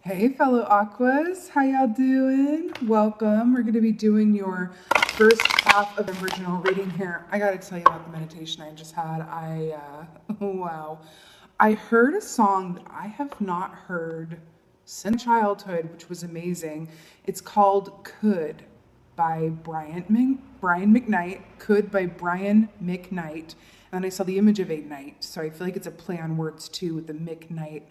Hey fellow Aquas, how y'all doing? Welcome. We're going to be doing your first half of original reading here. I got to tell you about the meditation I just had. Wow. I heard a song that I have not heard since childhood, which was amazing. It's called Could by Brian McKnight. Could by Brian McKnight. And I saw the image of a knight, so I feel like it's a play on words too with the McKnight.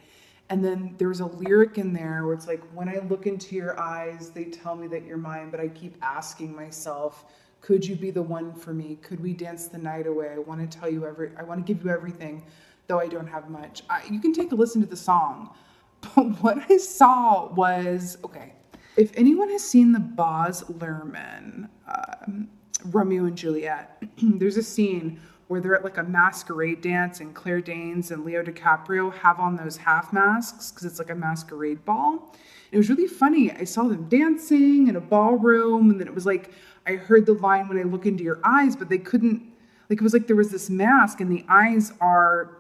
And then there was a lyric in there where it's like, when I look into your eyes, they tell me that you're mine, but I keep asking myself, could you be the one for me? Could we dance the night away? I want to give you everything, though I don't have much. You can take a listen to the song. But what I saw was, okay, if anyone has seen the Baz Luhrmann, Romeo and Juliet, there's a scene where they're at like a masquerade dance and Claire Danes and Leo DiCaprio have on those half masks because it's like a masquerade ball. It was really funny. I saw them dancing in a ballroom, and then it was like, I heard the line, when I look into your eyes, but they couldn't, like, it was like there was this mask and the eyes are,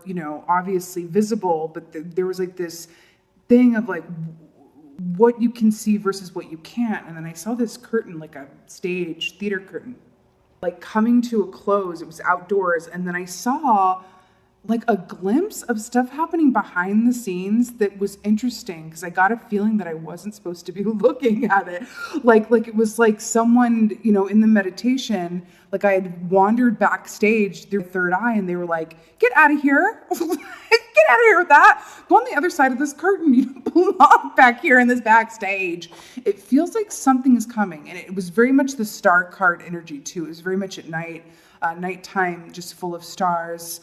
obviously visible, but there was like this thing of like what you can see versus what you can't. And then I saw this curtain, like a stage theater curtain, like coming to a close. It was outdoors, and then I saw like a glimpse of stuff happening behind the scenes that was interesting, because I got a feeling that I wasn't supposed to be looking at it. Like it was like someone, in the meditation, like I had wandered backstage through third eye, and they were like, get out of here. Get out of here with that. Go on the other side of this curtain. You don't belong back here in this backstage. It feels like something is coming. And it was very much the star card energy too. It was very much at night, nighttime, just full of stars.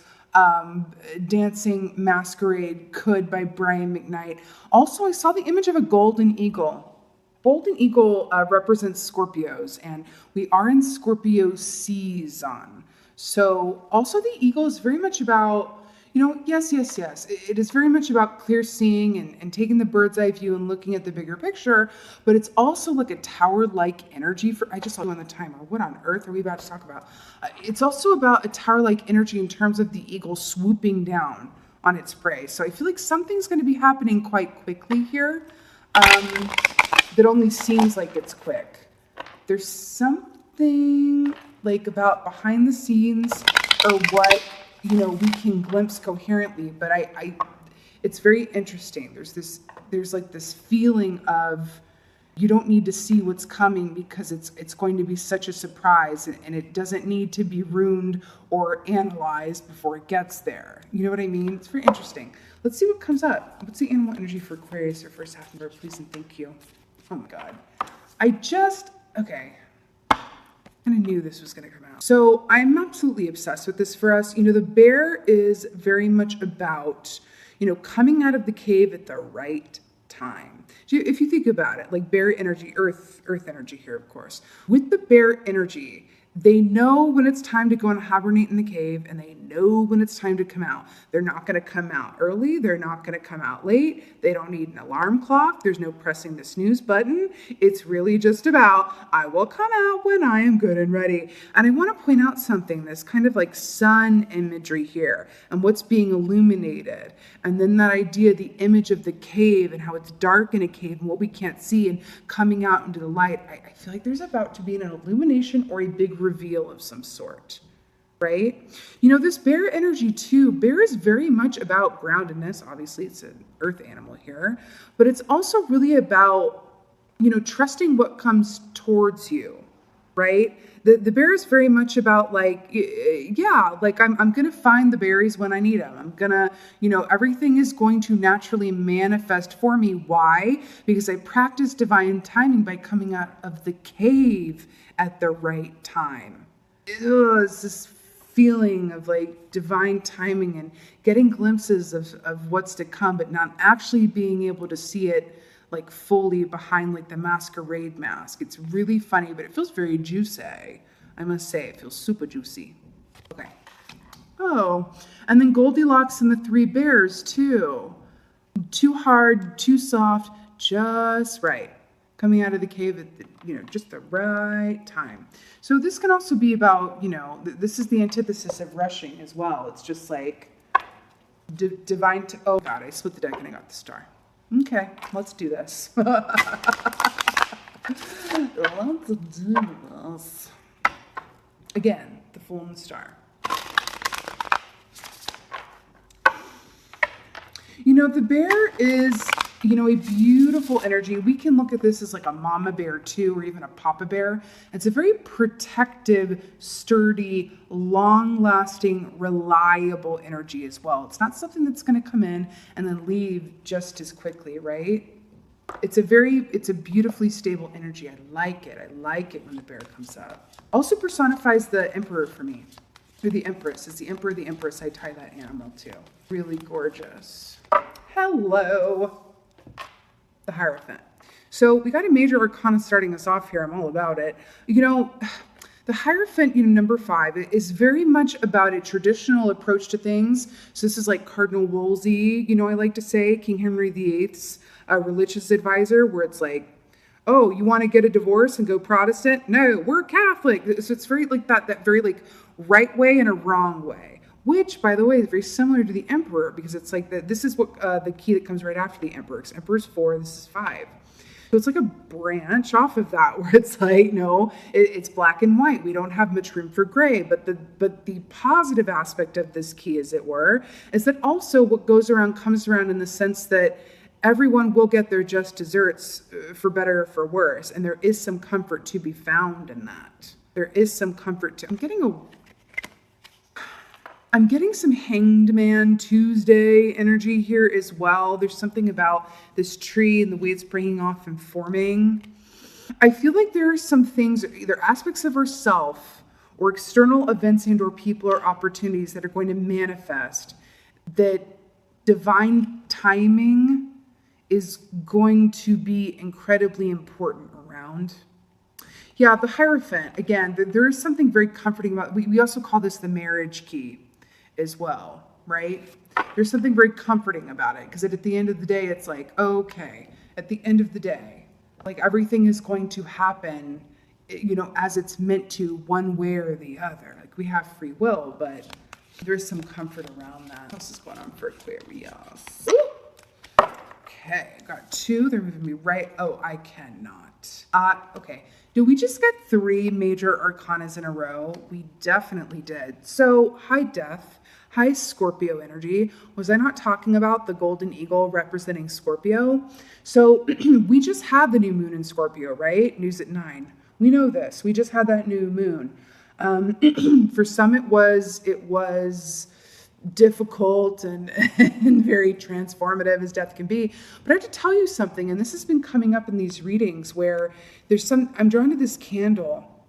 Dancing Masquerade, Could by Brian McKnight. Also, I saw the image of a golden eagle. Golden eagle represents Scorpios, and we are in Scorpio season. So also the eagle is very much about, yes. It is very much about clear seeing and taking the bird's eye view and looking at the bigger picture, but it's also like a tower-like energy I just saw you on the timer. What on earth are we about to talk about? It's also about a tower-like energy in terms of the eagle swooping down on its prey. So I feel like something's going to be happening quite quickly here that only seems like it's quick. There's something like about behind the scenes or what we can glimpse coherently, but it's very interesting. There's like this feeling of you don't need to see what's coming because it's going to be such a surprise, and it doesn't need to be ruined or analyzed before it gets there. You know what I mean? It's very interesting. Let's see what comes up. What's the animal energy for Aquarius, your first half number, please and thank you. Oh my God. Okay. I knew this was going to come out. So I'm absolutely obsessed with this for us. The bear is very much about, coming out of the cave at the right time. If you think about it, like bear energy, earth energy here, of course. With the bear energy, they know when it's time to go and hibernate in the cave, and they know when it's time to come out. They're not going to come out early. They're not going to come out late. They don't need an alarm clock. There's no pressing the snooze button. It's really just about, I will come out when I am good and ready. And I want to point out something, this kind of like sun imagery here and what's being illuminated. And then that idea, the image of the cave and how it's dark in a cave and what we can't see and coming out into the light. I feel like there's about to be an illumination or a big reveal of some sort, right? This bear energy too, bear is very much about groundedness. Obviously, it's an earth animal here, but it's also really about, trusting what comes towards you, right? The bear is very much about like, I'm going to find the berries when I need them. I'm going to, everything is going to naturally manifest for me. Why? Because I practice divine timing by coming out of the cave at the right time. It's this feeling of like divine timing and getting glimpses of what's to come, but not actually being able to see it like fully behind like the masquerade mask. It's really funny, but it feels very juicy. I must say, it feels super juicy. Okay. Oh, and then Goldilocks and the Three Bears too. Too hard, too soft, just right. Coming out of the cave at just the right time. So this can also be about, this is the antithesis of rushing as well. It's just like divine. Oh God, I split the deck and I got the star. Okay, let's do this. Let's do this. Again, the Fool and the Star. You know, the bear is, you know, a beautiful energy. We can look at this as like a mama bear too, or even a papa bear. It's a very protective, sturdy, long-lasting, reliable energy as well. It's not something that's going to come in and then leave just as quickly, right? It's a beautifully stable energy. I like it. I like it when the bear comes up. Also personifies the emperor for me. Or the empress. It's the emperor, the empress. I tie that animal to. Really gorgeous. Hello. The Hierophant. So we got a major arcana starting us off here. I'm all about it. You know, the Hierophant, you know, number 5, is very much about a traditional approach to things. So this is like Cardinal Wolsey, you know, I like to say, King Henry VIII's religious advisor, where it's like, oh, you want to get a divorce and go Protestant? No, we're Catholic. So it's very like that very like right way and a wrong way. Which, by the way, is very similar to the Emperor, because it's like this is what the key that comes right after the Emperor. Because Emperor's 4, this is 5. So it's like a branch off of that, where it's like, no, it's black and white. We don't have much room for gray. But the positive aspect of this key, as it were, is that also what goes around comes around in the sense that everyone will get their just desserts, for better or for worse. And there is some comfort to be found in that. There is some comfort to... I'm getting some Hanged Man Tuesday energy here as well. There's something about this tree and the way it's breaking off and forming. I feel like there are some things, either aspects of ourself or external events and or people or opportunities that are going to manifest, that divine timing is going to be incredibly important around. Yeah, the Hierophant, again, there is something very comforting about, we also call this the marriage key as well, right? There's something very comforting about it, because at the end of the day, it's like, okay, at the end of the day, like everything is going to happen, you know, as it's meant to, one way or the other. Like we have free will, but there's some comfort around that. What else is going on for Aquarius? Okay, I got 2. They're moving me right. Oh, I cannot. Okay. Did we just get 3 major arcanas in a row? We definitely did. So, high death, high Scorpio energy. Was I not talking about the golden eagle representing Scorpio? So, we just had the new moon in Scorpio, right? News at 9. We know this. We just had that new moon. For some, it was difficult and very transformative as death can be. But I have to tell you something, and this has been coming up in these readings, where I'm drawn to this candle,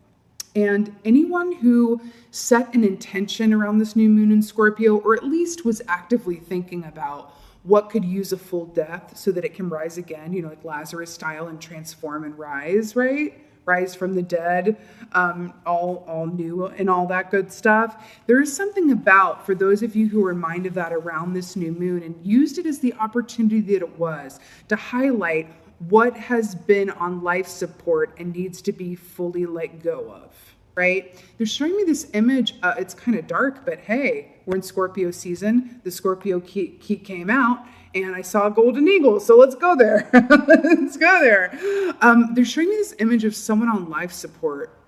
and anyone who set an intention around this new moon in Scorpio, or at least was actively thinking about what could use a full death so that it can rise again, you know, like Lazarus style, and transform and rise, right? Rise from the dead, all new and all that good stuff. There is something about, for those of you who are reminded of that around this new moon and used it as the opportunity that it was to highlight what has been on life support and needs to be fully let go of, right? They're showing me this image. It's kind of dark, but hey, we're in Scorpio season. The Scorpio key came out, and I saw a golden eagle, so let's go there. Let's go there. They're showing me this image of someone on life support,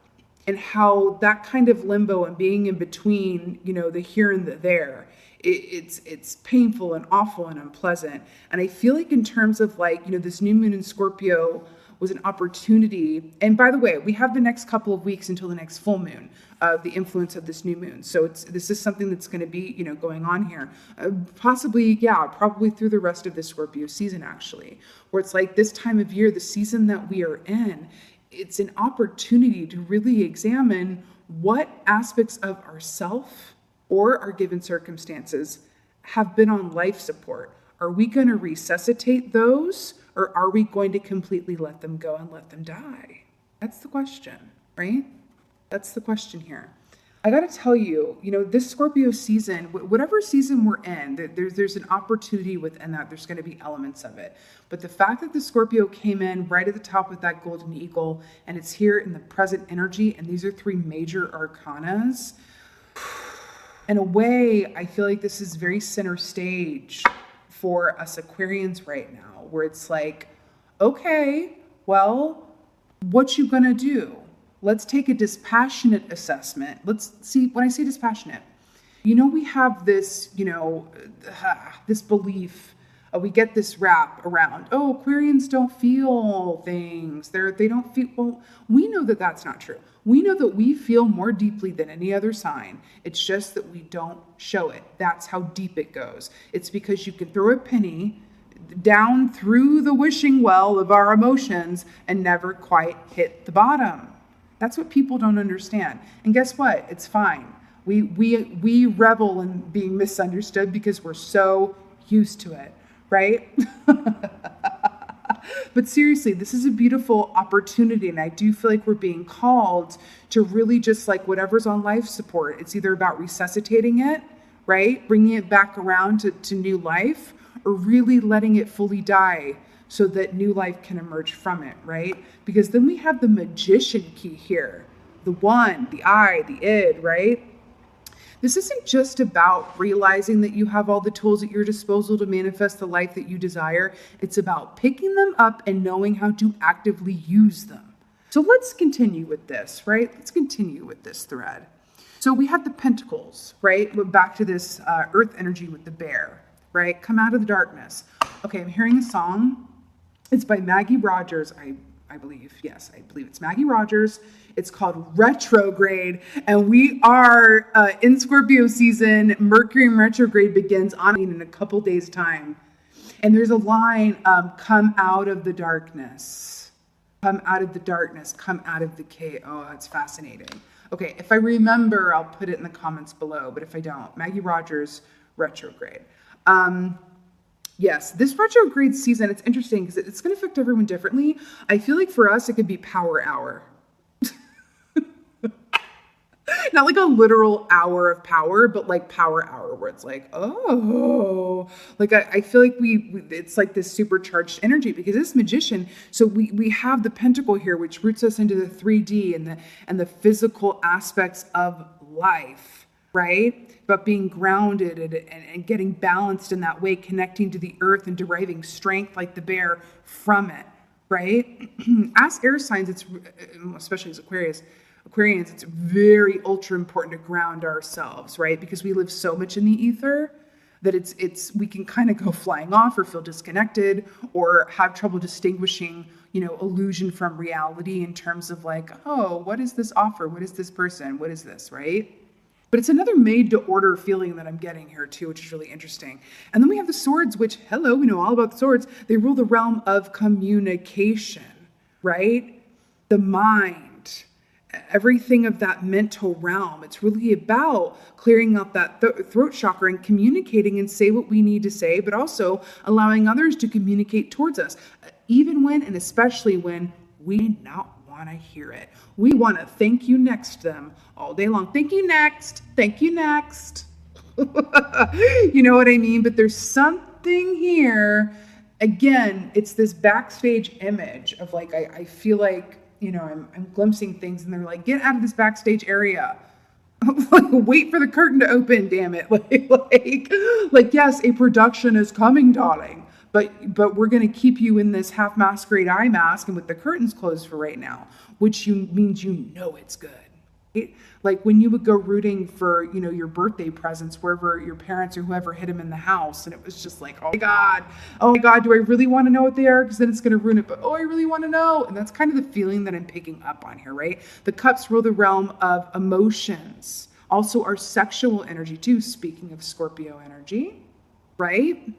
and how that kind of limbo and being in between, you know, the here and the there, it's painful and awful and unpleasant. And I feel like in terms of like, you know, this new moon in Scorpio was an opportunity. And by the way, we have the next couple of weeks until the next full moon, the influence of this new moon. So this is something that's going to be, you know, going on here, probably through the rest of the Scorpio season, actually, where it's like this time of year, the season that we are in, it's an opportunity to really examine what aspects of ourself or our given circumstances have been on life support. Are we going to resuscitate those, or are we going to completely let them go and let them die? That's the question, right? That's the question here. I got to tell you, you know, this Scorpio season, whatever season we're in, there's an opportunity within that. There's going to be elements of it. But the fact that the Scorpio came in right at the top with that golden eagle, and it's here in the present energy, and these are 3 major arcanas, in a way, I feel like this is very center stage for us Aquarians right now, where it's like, okay, well, what you gonna do? Let's take a dispassionate assessment. Let's see, when I say dispassionate, we have this, this belief, we get this rap around, oh, Aquarians don't feel things. They don't feel, well, we know that that's not true. We know that we feel more deeply than any other sign. It's just that we don't show it. That's how deep it goes. It's because you can throw a penny down through the wishing well of our emotions and never quite hit the bottom. That's what people don't understand. And guess what? It's fine. We revel in being misunderstood because we're so used to it, right? But seriously, this is a beautiful opportunity, and I do feel like we're being called to really just like whatever's on life support. It's either about resuscitating it, right? Bringing it back around to new life, or really letting it fully die so that new life can emerge from it, right? Because then we have the magician key here, the one, the I, the id, right? This isn't just about realizing that you have all the tools at your disposal to manifest the life that you desire. It's about picking them up and knowing how to actively use them. So let's continue with this, right? Let's continue with this thread. So we have the pentacles, right? We're back to this earth energy with the bear, right? Come out of the darkness. Okay, I'm hearing a song. It's by Maggie Rogers, I believe. Yes, I believe it's Maggie Rogers. It's called Retrograde, and we are in Scorpio season. Mercury in retrograde begins in a couple days' time. And there's a line, come out of the darkness. Come out of the darkness. Come out of the chaos. Oh, that's fascinating. Okay, if I remember, I'll put it in the comments below. But if I don't, Maggie Rogers, Retrograde. Yes, this retrograde season, it's interesting because it's going to affect everyone differently. I feel like for us, it could be power hour. Not like a literal hour of power, but like power hour where it's like, oh, like I feel like it's like this supercharged energy because this magician. So we have the pentacle here, which roots us into the 3D and the physical aspects of life, right? But being grounded and getting balanced in that way, connecting to the earth and deriving strength like the bear from it, right? As air signs, it's especially as Aquarians, it's very ultra important to ground ourselves, right? Because we live so much in the ether that we can kind of go flying off or feel disconnected or have trouble distinguishing, illusion from reality in terms of like, oh, what is this offer? What is this person? What is this, right? But it's another made to order feeling that I'm getting here too, which is really interesting. And then we have the swords, which, hello, we know all about the swords. They rule the realm of communication, right? The mind, everything of that mental realm. It's really about clearing out that throat chakra and communicating and say what we need to say, but also allowing others to communicate towards us, even when and especially when we do not want to hear it. We want to thank you next them all day long. Thank you next. Thank you next. You know what I mean? But there's something here. Again, it's this backstage image of like, I feel like, I'm glimpsing things and they're like, get out of this backstage area. Like, wait for the curtain to open, damn it. Like, yes, a production is coming, darling. But we're going to keep you in this half masquerade eye mask and with the curtains closed for right now, which means it's good. Like when you would go rooting for, your birthday presents, wherever your parents or whoever hid them in the house. And it was just like, oh my God, do I really want to know what they are? Because then it's going to ruin it. But, I really want to know. And that's kind of the feeling that I'm picking up on here, right? The cups rule the realm of emotions. Also our sexual energy too, speaking of Scorpio energy, right?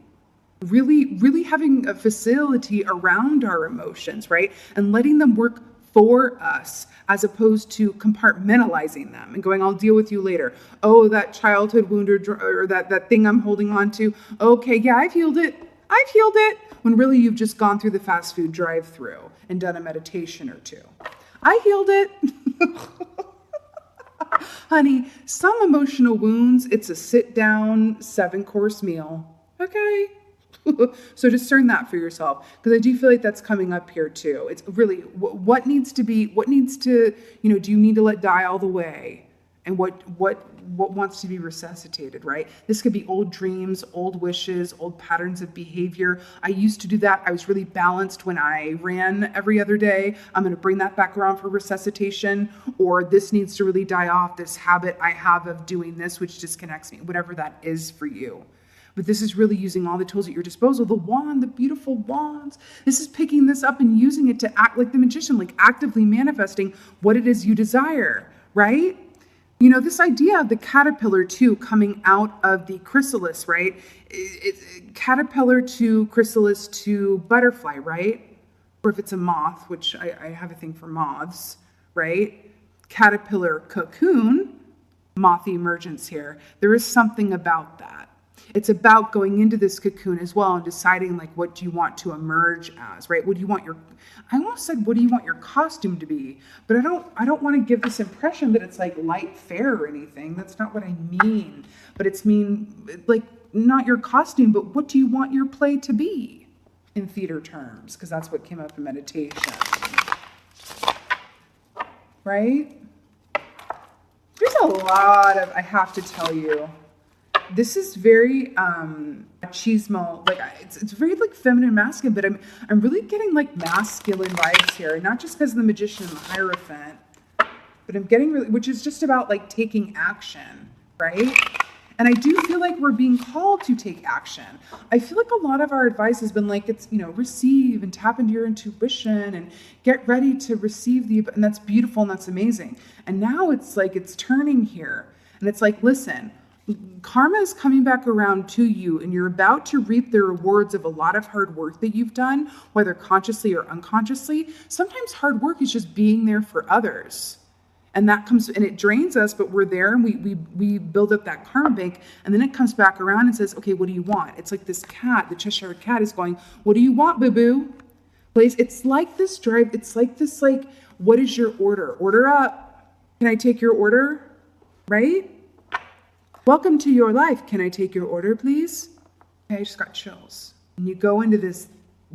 Really having a facility around our emotions, right? And letting them work for us as opposed to compartmentalizing them and going, I'll deal with you later. Oh, that childhood wound or that thing I'm holding on to. Okay, yeah, I've healed it. When really you've just gone through the fast food drive-through and done a meditation or two. I healed it. Honey, some emotional wounds, it's a sit-down 7-course meal. Okay. So discern that for yourself, because I do feel like that's coming up here too. It's really what needs to, do you need to let die all the way and what wants to be resuscitated, right? This could be old dreams, old wishes, old patterns of behavior. I used to do that. I was really balanced when I ran every other day. I'm going to bring that back around for resuscitation, or this needs to really die off, this habit I have of doing this, which disconnects me, whatever that is for you. But this is really using all the tools at your disposal. The wand, the beautiful wands. This is picking this up and using it to act like the magician, like actively manifesting what it is you desire, right? You know, this idea of the caterpillar too, coming out of the chrysalis, right? Caterpillar to chrysalis to butterfly, right? Or if it's a moth, which I have a thing for moths, right? Caterpillar cocoon, moth emergence here. There is something about that. It's about going into this cocoon as well and deciding like, what do you want to emerge as, right? What do you want I almost said, what do you want your costume to be? But I don't want to give this impression that it's like light fare or anything. That's not what I mean. But it's like not your costume, but what do you want your play to be in theater terms? Because that's what came up in meditation. Right? There's a lot of, I have to tell you, this is very machismo, like it's very like feminine, masculine, but I'm really getting like masculine vibes here, not just because of the magician and the Hierophant, but I'm getting really, which is just about like taking action, right? And I do feel like we're being called to take action. I feel like a lot of our advice has been like, it's, you know, receive and tap into your intuition and get ready to receive and that's beautiful and that's amazing. And now it's like, it's turning here and it's like, listen, karma is coming back around to you and you're about to reap the rewards of a lot of hard work that you've done, whether consciously or unconsciously. Sometimes hard work is just being there for others. And that comes, and it drains us, but we're there and we build up that karma bank. And then it comes back around and says, okay, what do you want? It's like this cat, the Cheshire cat is going, what do you want, boo-boo? It's like this drive. It's like this, like, what is your order? Order up. Can I take your order? Right? Welcome to your life. Can I take your order, please? Okay, I just got chills. And you go into this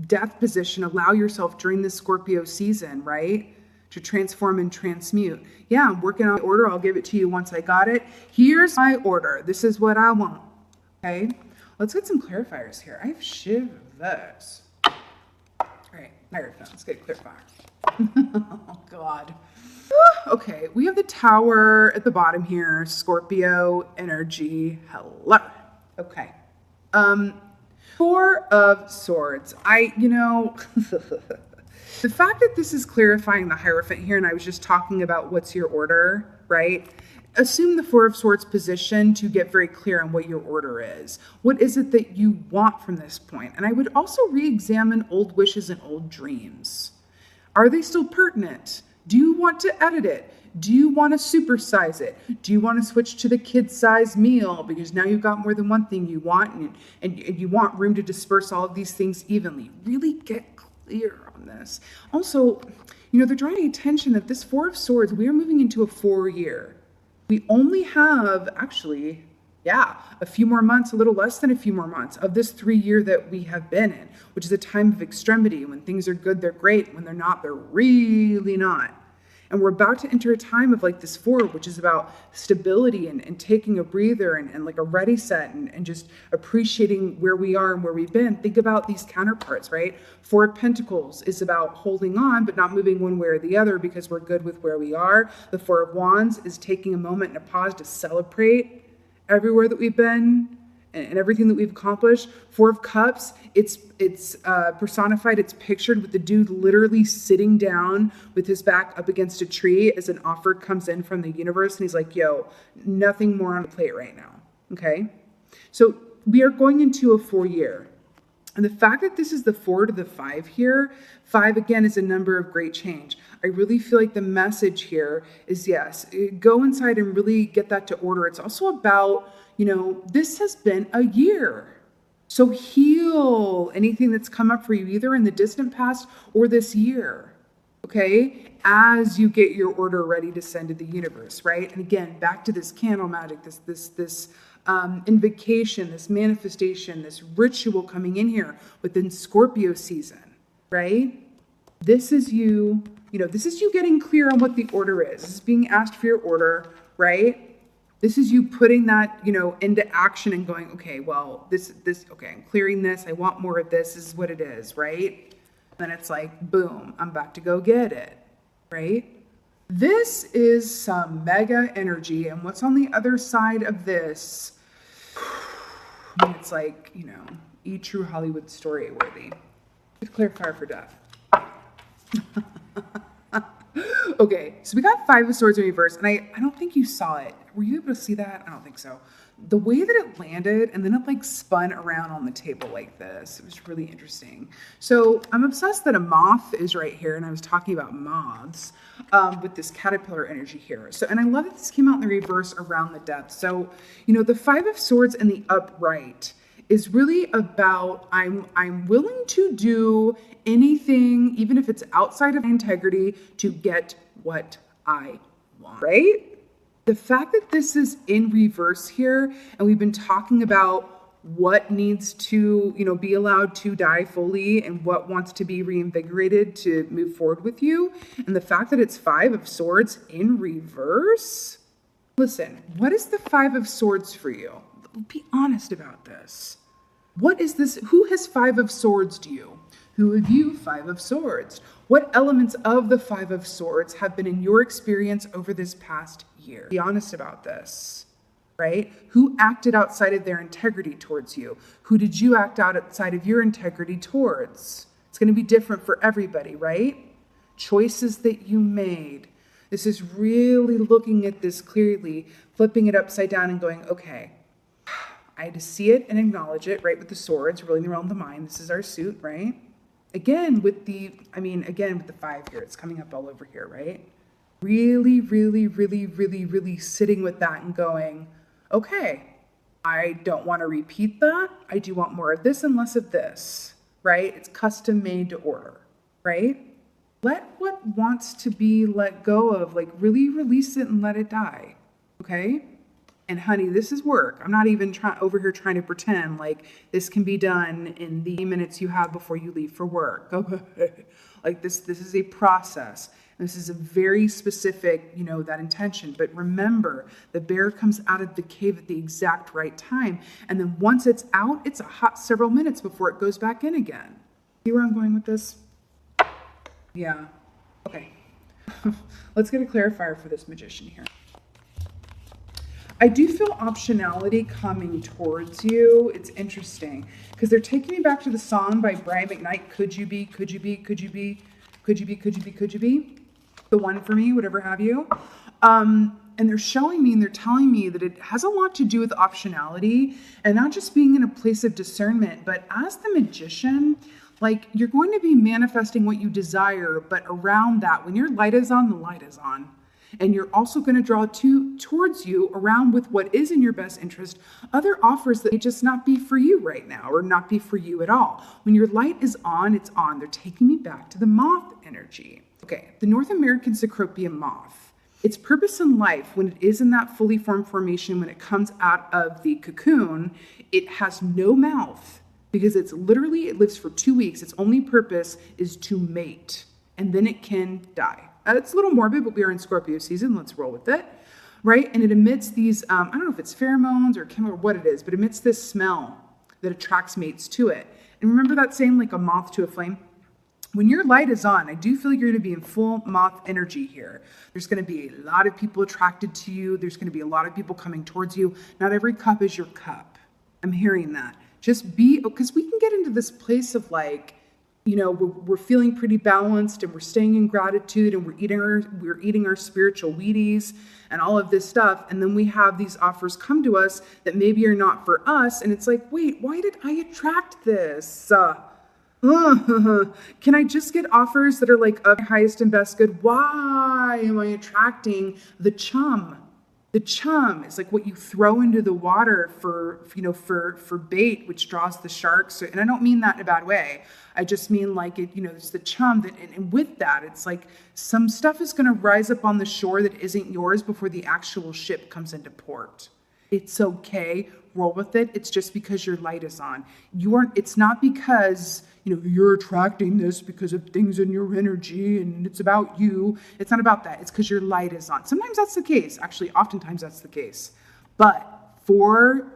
death position, allow yourself during this Scorpio season, right? To transform and transmute. Yeah, I'm working on the order. I'll give it to you once I got it. Here's my order. This is what I want. Okay, let's get some clarifiers here. I have shivers. All right, Hierophant, let's get a clarifier. Oh, God. Okay, we have the Tower at the bottom here. Scorpio energy. Hello. Okay. Four of Swords. The fact that this is clarifying the Hierophant here, and I was just talking about what's your order, right? Assume the Four of Swords position to get very clear on what your order is. What is it that you want from this point? And I would also re-examine old wishes and old dreams. Are they still pertinent? Do you want to edit it? Do you want to supersize it? Do you want to switch to the kid-size meal because now you've got more than one thing you want and you want room to disperse all of these things evenly? Really get clear on this. Also, they're drawing attention that this Four of Swords, we are moving into a 4-year. We only have, actually, a few more months, a little less than a few more months of this 3-year that we have been in, which is a time of extremity. When things are good, they're great. When they're not, they're really not. And we're about to enter a time of like this 4, which is about stability and taking a breather and like a ready set and just appreciating where we are and where we've been. Think about these counterparts, right? 4 of Pentacles is about holding on, but not moving one way or the other because we're good with where we are. The 4 of Wands is taking a moment and a pause to celebrate everywhere that we've been and everything that we've accomplished. 4 of Cups, it's personified, it's pictured with the dude literally sitting down with his back up against a tree as an offer comes in from the universe. And he's like, yo, nothing more on the plate right now. Okay. So we are going into a 4-year. And the fact that this is the 4 to the 5 here, 5 again is a number of great change. I really feel like the message here is, yes, go inside and really get that to order. It's also about, this has been a year. So heal anything that's come up for you, either in the distant past or this year, okay? As you get your order ready to send to the universe, right? And again, back to this candle magic, this invocation, this manifestation, this ritual coming in here within Scorpio season, right? This is you, this is you getting clear on what the order is. This is being asked for your order, right? This is you putting that, into action and going, okay, well, okay, I'm clearing this. I want more of this. This is what it is, right? Then it's like, boom, I'm about to go get it, right? This is some mega energy. And what's on the other side of this? It's like, true Hollywood story worthy. Clarifier for death. Okay, so we got 5 of Swords in reverse, and I don't think you saw it. Were you able to see that? I don't think so. The way that it landed, and then it like spun around on the table like this, it was really interesting. So I'm obsessed that a moth is right here, and I was talking about moths with this caterpillar energy here. So, and I love that this came out in the reverse around the depth. So, the 5 of Swords in the upright is really about I'm willing to do anything, even if it's outside of integrity, to get what I want, right? The fact that this is in reverse here, and we've been talking about what needs to, be allowed to die fully and what wants to be reinvigorated to move forward with you. And the fact that it's 5 of Swords in reverse. Listen, what is the 5 of Swords for you? Be honest about this. What is this? Who has 5 of Swords to you? Who have you 5 of Swords? What elements of the 5 of Swords have been in your experience over this past year? Be honest about this, right? Who acted outside of their integrity towards you? Who did you act out outside of your integrity towards? It's going to be different for everybody, right? Choices that you made. This is really looking at this clearly, flipping it upside down and going, okay, I had to see it and acknowledge it, right? With the swords, ruling the realm of the mind. This is our suit, right? Again, with the 5 here, it's coming up all over here, right? Really, really, really, really, really sitting with that and going, okay, I don't want to repeat that. I do want more of this and less of this, right? It's custom made to order, right? Let what wants to be let go of, like really release it and let it die, okay? And honey, this is work. I'm not even over here trying to pretend like this can be done in the minutes you have before you leave for work. Like this is a process. And this is a very specific, that intention. But remember, the bear comes out of the cave at the exact right time. And then once it's out, it's a hot several minutes before it goes back in again. See where I'm going with this? Yeah. Okay. Let's get a clarifier for this magician here. I do feel optionality coming towards you. It's interesting because they're taking me back to the song by Brian McKnight, Could You Be, Could You Be, Could You Be, Could You Be, Could You Be, Could You Be? The one for me, whatever have you. And they're showing me and they're telling me that it has a lot to do with optionality and not just being in a place of discernment, but as the magician, like you're going to be manifesting what you desire, but around that, when your light is on, the light is on. And you're also going to draw towards you around with what is in your best interest, other offers that may just not be for you right now or not be for you at all. When your light is on, it's on. They're taking me back to the moth energy. Okay, the North American Cecropian moth. Its purpose in life, when it is in that fully formed formation, when it comes out of the cocoon, it has no mouth because it lives for 2 weeks. Its only purpose is to mate, and then it can die. It's a little morbid, but we are in Scorpio season. Let's roll with it, right? And it emits these, I don't know if it's pheromones or chemical or what it is, but it emits this smell that attracts mates to it. And remember that saying, like a moth to a flame? When your light is on, I do feel like you're going to be in full moth energy here. There's going to be a lot of people attracted to you. There's going to be a lot of people coming towards you. Not every cup is your cup. I'm hearing that. Just because we can get into this place of like, we're feeling pretty balanced and we're staying in gratitude and we're eating our spiritual Wheaties and all of this stuff. And then we have these offers come to us that maybe are not for us. And it's like, wait, why did I attract this? Can I just get offers that are like of highest and best good? Why am I attracting the chum? The chum is like what you throw into the water for bait, which draws the sharks. And I don't mean that in a bad way. I just mean like it, it's the chum that, and with that, it's like some stuff is going to rise up on the shore that isn't yours before the actual ship comes into port. It's okay. Roll with it. It's just because your light is on. It's not because, you're attracting this because of things in your energy and it's about you. It's not about that. It's because your light is on. Sometimes that's the case. Actually, oftentimes that's the case. But for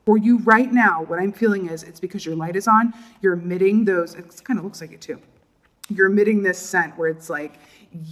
you right now, what I'm feeling is it's because your light is on. You're emitting those, it kind of looks like it too. You're emitting this scent where it's like,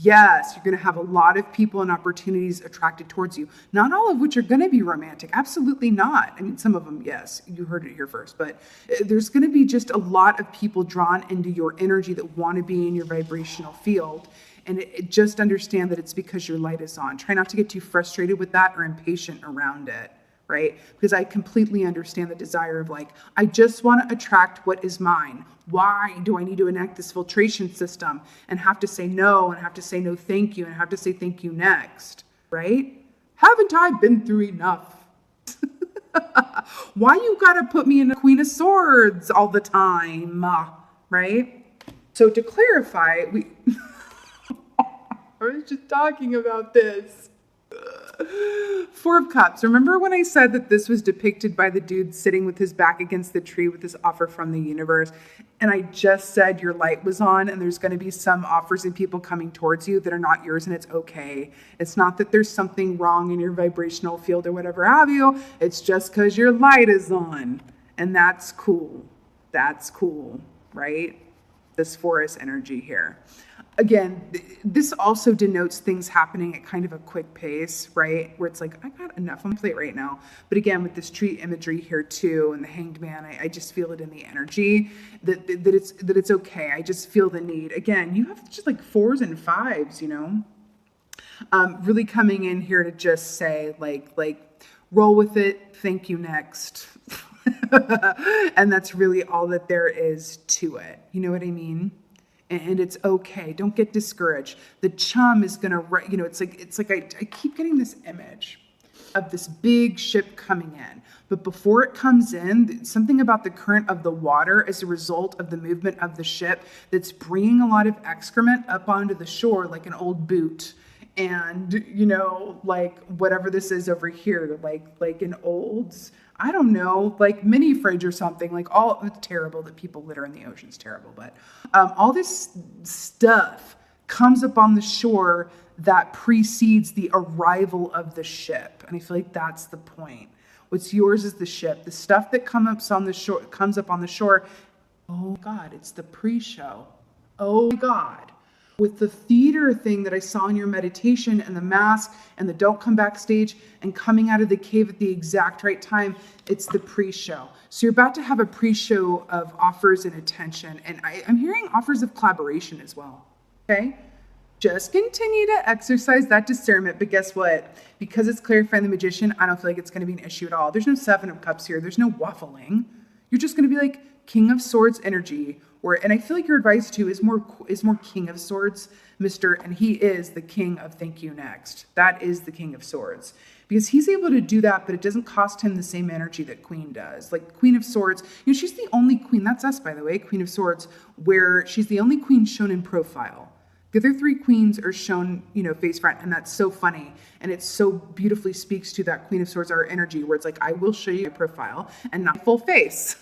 yes, you're going to have a lot of people and opportunities attracted towards you. Not all of which are going to be romantic. Absolutely not. I mean, some of them, yes, you heard it here first. But there's going to be just a lot of people drawn into your energy that want to be in your vibrational field. And just understand that it's because your light is on. Try not to get too frustrated with that or impatient around it. Right? Because I completely understand the desire of I just want to attract what is mine. Why do I need to enact this filtration system and have to say no and have to say no thank you and have to say thank you next? Right? Haven't I been through enough? Why you gotta put me in a Queen of Swords all the time? Right? So to clarify, I was just talking about this. Four of Cups. Remember when I said that this was depicted by the dude sitting with his back against the tree with this offer from the universe? And I just said your light was on and there's going to be some offers and people coming towards you that are not yours, and it's okay. It's not that there's something wrong in your vibrational field or whatever have you. It's just because your light is on. And that's cool. That's cool, right? This forest energy here. Again, this also denotes things happening at kind of a quick pace, right? Where it's like, I got enough on my plate right now. But again, with this tree imagery here too, and the Hanged Man, I just feel it in the energy that it's okay. I just feel the need. Again, you have just fours and fives, really coming in here to just say roll with it. Thank you next. And that's really all that there is to it. You know what I mean? And it's okay. Don't get discouraged. The chum is going to, it's like I keep getting this image of this big ship coming in. But before it comes in, something about the current of the water as a result of the movement of the ship that's bringing a lot of excrement up onto the shore like an old boot. And, whatever this is over here, like an old, I don't know, mini fridge or something, it's terrible that people litter in the ocean. It's terrible. But all this stuff comes up on the shore that precedes the arrival of the ship. And I feel like that's the point. What's yours is the ship. The stuff that comes up on the shore. Oh God, it's the pre-show. Oh my God. With the theater thing that I saw in your meditation and the mask and the don't come backstage and coming out of the cave at the exact right time, it's the pre-show. So you're about to have a pre-show of offers and attention. And I'm hearing offers of collaboration as well. Okay? Just continue to exercise that discernment. But guess what? Because it's clarifying the magician, I don't feel like it's going to be an issue at all. There's no Seven of Cups here. There's no waffling. You're just going to be King of Swords energy. And I feel like your advice too is more King of Swords, Mr. And he is the king of thank you next. That is the King of Swords. Because he's able to do that, but it doesn't cost him the same energy that Queen does. Queen of Swords, she's the only queen, that's us by the way, Queen of Swords, where she's the only queen shown in profile. The other three queens are shown, face front, and that's so funny. And it so beautifully speaks to that Queen of Swords, our energy, where it's I will show you a profile and not full face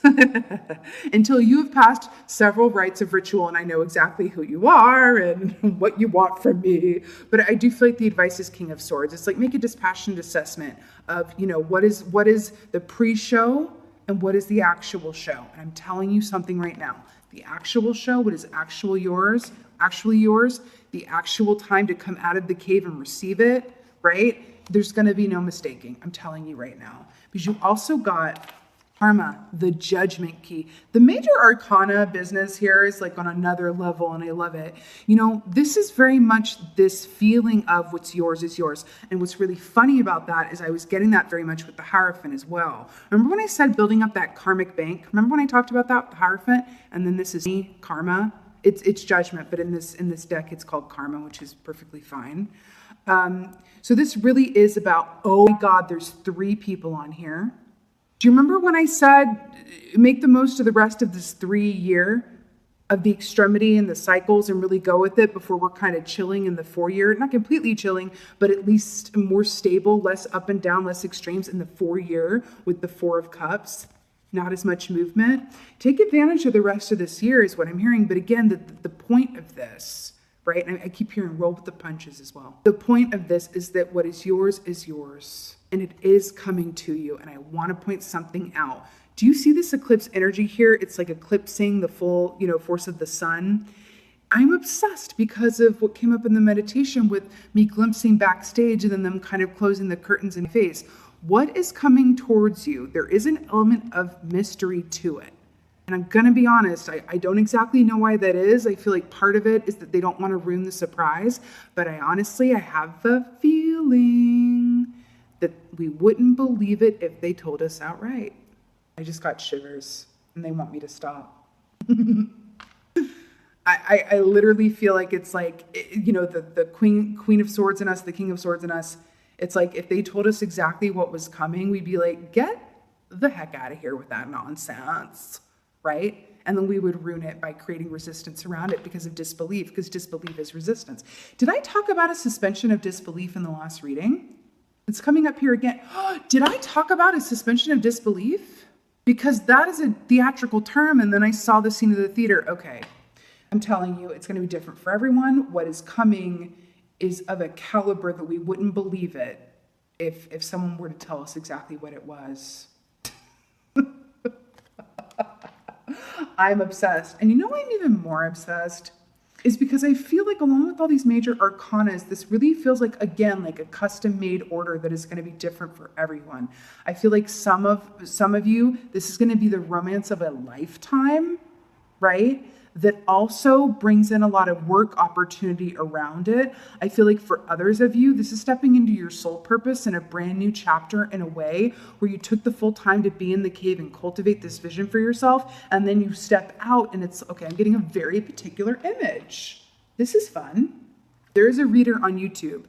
until you have passed several rites of ritual and I know exactly who you are and what you want from me. But I do feel like the advice is King of Swords. It's make a dispassionate assessment of, what is the pre-show and what is the actual show. And I'm telling you something right now. The actual show, what is actually yours, the actual time to come out of the cave and receive it, right? There's going to be no mistaking. I'm telling you right now. Because you also got Karma, the judgment key. The major arcana business here is on another level, and I love it. This is very much this feeling of what's yours is yours. And what's really funny about that is I was getting that very much with the Hierophant as well. Remember when I said building up that karmic bank? Remember when I talked about that with the Hierophant? And then this is me, Karma. It's judgment, but in this deck it's called Karma, which is perfectly fine. So this really is about, oh my God, there's 3 people on here. Do you remember when I said make the most of the rest of this 3-year of the extremity and the cycles and really go with it before we're kind of chilling in the 4-year. Not completely chilling, but at least more stable, less up and down, less extremes in the 4-year with the 4 of Cups. Not as much movement. Take advantage of the rest of this year is what I'm hearing. But again, the point of this, right? And I keep hearing roll with the punches as well. The point of this is that what is yours, and it is coming to you. And I want to point something out. Do you see this eclipse energy here? It's like eclipsing the full, force of the sun. I'm obsessed because of what came up in the meditation with me glimpsing backstage and then them kind of closing the curtains in my face. What is coming towards you? There is an element of mystery to it. And I'm going to be honest, I don't exactly know why that is. I feel like part of it is that they don't want to ruin the surprise. But I have the feeling that we wouldn't believe it if they told us outright. I just got shivers and they want me to stop. I literally feel like it's like, the queen of swords in us, the king of swords in us. It's like if they told us exactly what was coming, we'd be like, get the heck out of here with that nonsense, right? And then we would ruin it by creating resistance around it because of disbelief, because disbelief is resistance. Did I talk about a suspension of disbelief in the last reading? It's coming up here again. Did I talk about a suspension of disbelief? Because that is a theatrical term, and then I saw the scene of the theater. Okay, I'm telling you, it's going to be different for everyone. What is coming is of a caliber that we wouldn't believe it if someone were to tell us exactly what it was. I'm obsessed. And you know why I'm even more obsessed? Is because I feel like along with all these major arcanas, this really feels like, again, like a custom-made order that is going to be different for everyone. I feel like some of you, this is going to be the romance of a lifetime, right? That also brings in a lot of work opportunity around it. I feel like for others of you, this is stepping into your soul purpose in a brand new chapter in a way where you took the full time to be in the cave and cultivate this vision for yourself. And then you step out and it's, okay, I'm getting a very particular image. This is fun. There is a reader on YouTube.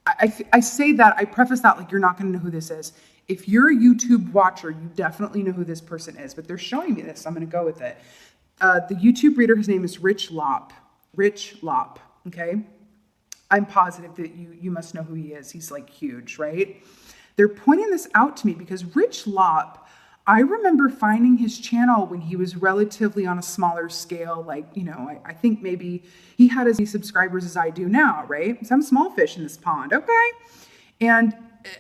I say that, I preface that like you're not going to know who this is. If you're a YouTube watcher, you definitely know who this person is, but they're showing me this, so I'm going to go with it. The YouTube reader, his name is Rich Lopp, okay? I'm positive that you must know who he is. He's like huge, right? They're pointing this out to me because Rich Lopp, I remember finding his channel when he was relatively on a smaller scale. Like, I think maybe he had as many subscribers as I do now, right? Some small fish in this pond, okay? And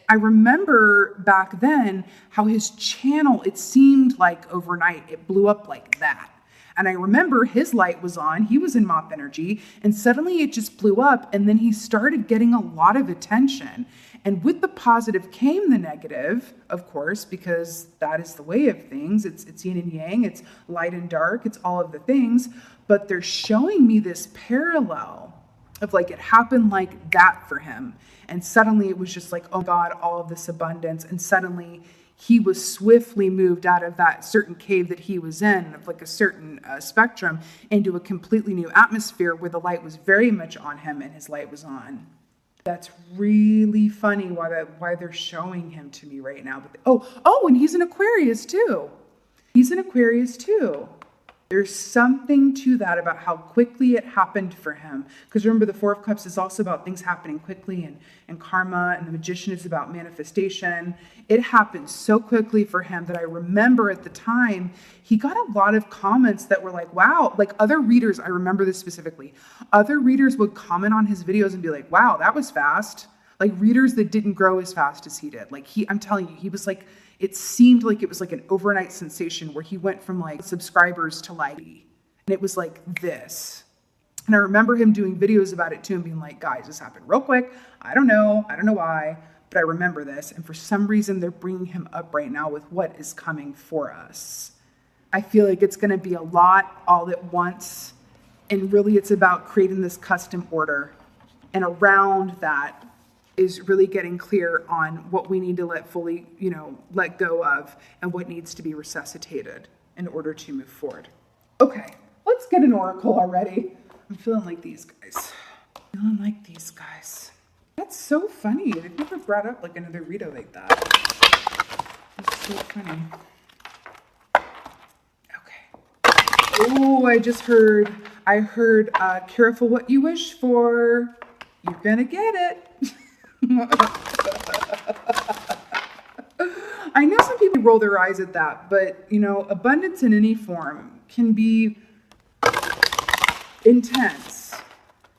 I remember back then how his channel, it seemed like overnight, it blew up like that. And I remember his light was on, he was in mop energy, and suddenly it just blew up, and then he started getting a lot of attention. And with the positive came the negative, of course, because that is the way of things. It's yin and yang, it's light and dark, it's all of the things. But they're showing me this parallel of like it happened like that for him. And suddenly it was just like, oh God, all of this abundance. And suddenly he was swiftly moved out of that certain cave that he was in, of like a certain spectrum, into a completely new atmosphere where the light was very much on him and his light was on. That's really funny why they're showing him to me right now. But and he's an Aquarius too. There's something to that about how quickly it happened for him. Because remember, the Four of Cups is also about things happening quickly and karma, and the Magician is about manifestation. It happened so quickly for him that I remember at the time, he got a lot of comments that were like, wow, like other readers, I remember this specifically. Other readers would comment on his videos and be like, wow, that was fast. Like readers that didn't grow as fast as he did. Like I'm telling you, he was like, it seemed like it was like an overnight sensation where he went from like subscribers to like, and it was like this. And I remember him doing videos about it too and being like, guys, this happened real quick. I don't know why, but I remember this. And for some reason, they're bringing him up right now with what is coming for us. I feel like it's going to be a lot all at once. And really it's about creating this custom order. And around that is really getting clear on what we need to let go of and what needs to be resuscitated in order to move forward. Okay, let's get an oracle already. I'm feeling like these guys. That's so funny. They've never brought up like another Rita like that. That's so funny. Okay. Oh, I heard, careful what you wish for. You're gonna get it. I know some people roll their eyes at that, but you know, abundance in any form can be intense.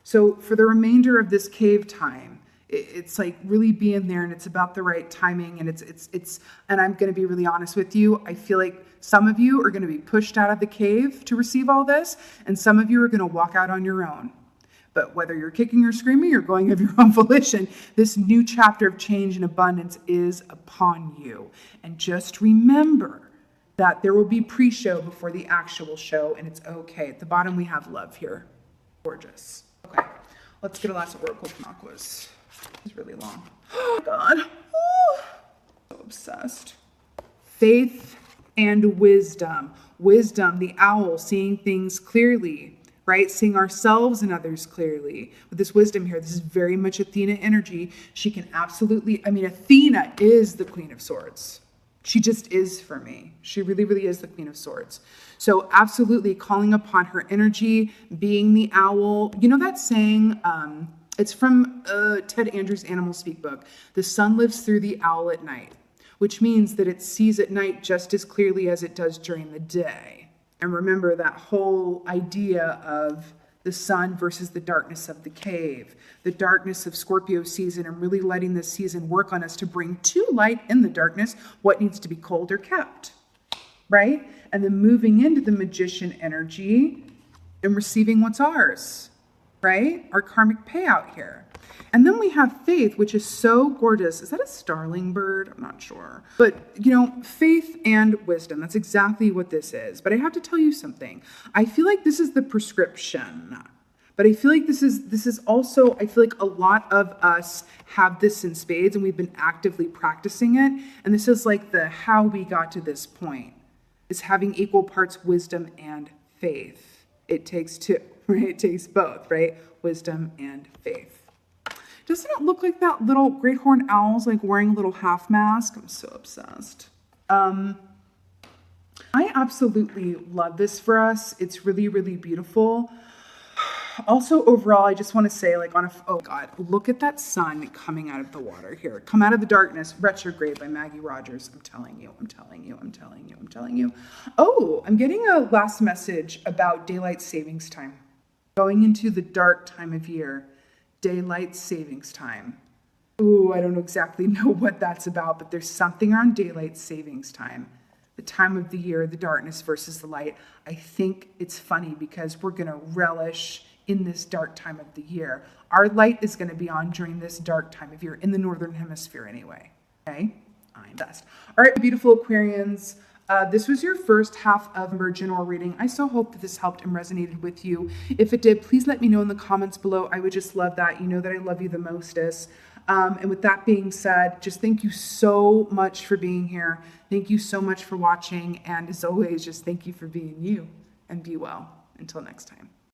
So for the remainder of this cave time, it's like really being there, and it's about the right timing, and it's and I'm going to be really honest with you. I feel like some of you are going to be pushed out of the cave to receive all this, and some of you are going to walk out on your own. But whether you're kicking or screaming or going of your own volition, this new chapter of change and abundance is upon you. And just remember that there will be pre-show before the actual show, and it's okay. At the bottom, we have love here. Gorgeous. Okay, let's get a last oracle from Aquarius. It's really long. Oh, God. Oh, so obsessed. Faith and wisdom. Wisdom, the owl, seeing things clearly, right? Seeing ourselves and others clearly. With this wisdom here, this is very much Athena energy. She can absolutely, Athena is the Queen of Swords. She just is for me. She really, really is the Queen of Swords. So absolutely calling upon her energy, being the owl. You know that saying, it's from Ted Andrews' Animal Speak book. The sun lives through the owl at night, which means that it sees at night just as clearly as it does during the day. And remember that whole idea of the sun versus the darkness of the cave, the darkness of Scorpio season, and really letting this season work on us to bring to light in the darkness what needs to be cold or kept, right? And then moving into the magician energy and receiving what's ours, right? Our karmic payout here. And then we have faith, which is so gorgeous. Is that a starling bird? I'm not sure. But, you know, faith and wisdom, that's exactly what this is. But I have to tell you something. I feel like this is the prescription. But I feel like this is also, I feel like a lot of us have this in spades, and we've been actively practicing it. And this is like the how we got to this point, is having equal parts wisdom and faith. It takes two, right? It takes both, right? Wisdom and faith. Doesn't it look like that little great horned owl's like wearing a little half mask? I'm so obsessed. I absolutely love this for us. It's really, really beautiful. Also, overall, I just want to say, like, oh God, look at that sun coming out of the water here. Come out of the darkness, retrograde by Maggie Rogers. I'm telling you, I'm telling you, I'm telling you, I'm telling you. Oh, I'm getting a last message about daylight savings time. Going into the dark time of year. Daylight savings time. Ooh, I don't exactly know what that's about, but there's something around daylight savings time. The time of the year, the darkness versus the light. I think it's funny because we're going to relish in this dark time of the year. Our light is going to be on during this dark time of year in the Northern Hemisphere anyway. Okay? I'm best. All right, beautiful Aquarians. This was your first half of our general reading. I so hope that this helped and resonated with you. If it did, please let me know in the comments below. I would just love that. You know that I love you the mostest. And with that being said, just thank you so much for being here. Thank you so much for watching. And as always, just thank you for being you, and be well. Until next time.